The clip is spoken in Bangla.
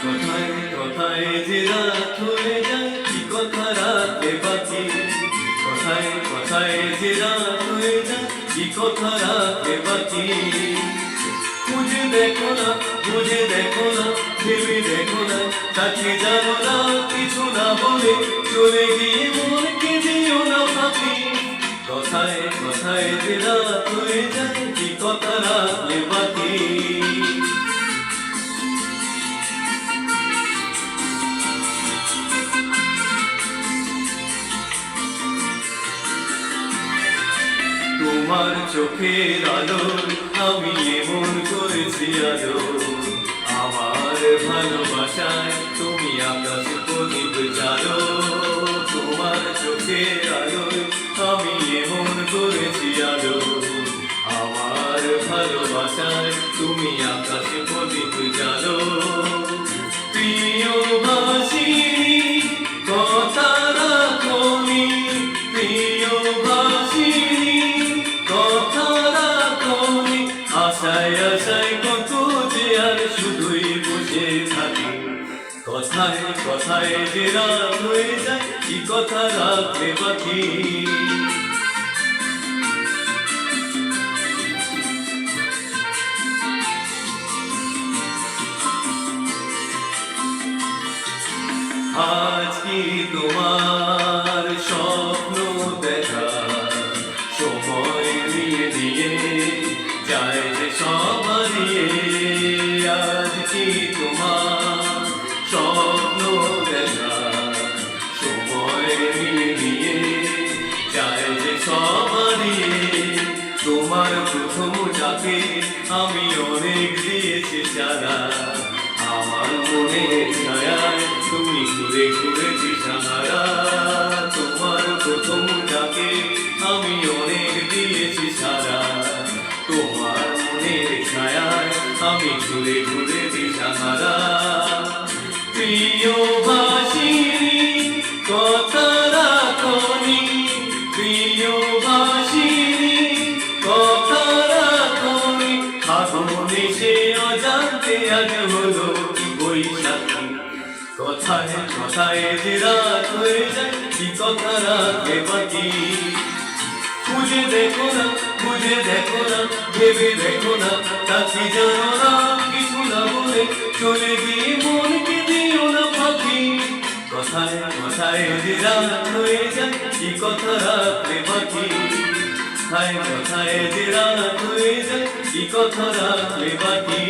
কথায় কথায় যে রাত হয়ে যায় কি কথা রাতে বাকি কথায় কথায় যে রাত হয়ে যায় কি কথা রাতে বাকি খুঁজে দেখো না বুঝে দেখো না ভেবে দেখো না তাকে জানো না কিছু না বলে চলে গিয়ে মনকে দিও না ফাঁকি কথায় কথায় যে রাত হয়ে যায় কি কথা রাতে বাকি তোমার চোখের আলো আমি এমন করেছি আলো আমার ভালোবাসায় তুমি আকাশ প্রদীপ জানো তোমার চোখের আলো আমি এমন করেছি আলো আমার ভালোবাসায় তুমি আকাশ প্রদীপ জানো প্রিয় ভাসি কথা রাখনি প্রিয় ভাসি আশায় আশায় কত যে আর শুধুই বসে থাকি কথায় কথায় যে রাত হয়ে যায় কি কথা রাখবে বাকি আজ কি তোমার স্বপ্ন দেখা সময় নিয়ে দিয়ে যায় যে সব হারিয়ে আজ কি তোমার স্বপ্ন দেখা সময় নিয়ে দিয়ে যায় যে সব হারিয়ে তোমার প্রথম যাকে আমি অনেক দিয়েছি সারা আমার মনের ছায়ায় তুমি ঘুরে ঘুরে দিশাহারা তোমার প্রথম যাকে আমি অনেক দিয়েছি সারা তোমার মনের ছায়ায় আমি ঘুরে ঘুরে দিশাহারা প্রিয় ভাসিনী কথা রাখনি প্রিয় ভাসিনী কথা রাখনি আগুনে সে অজান্তে আজ হলো বৈশাখী কথায় কথায় যে রাত হয়ে যায় কি কথা রাখবে বাকি খুঁজে দেখো না খুঁজে দেখো না ভেবে দেখো না তাকে জানো না কিছু না বলে চলে গিয়ে মনকে দিও না ফাঁকি কথায় কথায় যে রাত হয়ে যায় কি কথা রাখবে বাকি কথায় কথায় যে রাত হয়ে যায় কি কথা রাখবে বাকি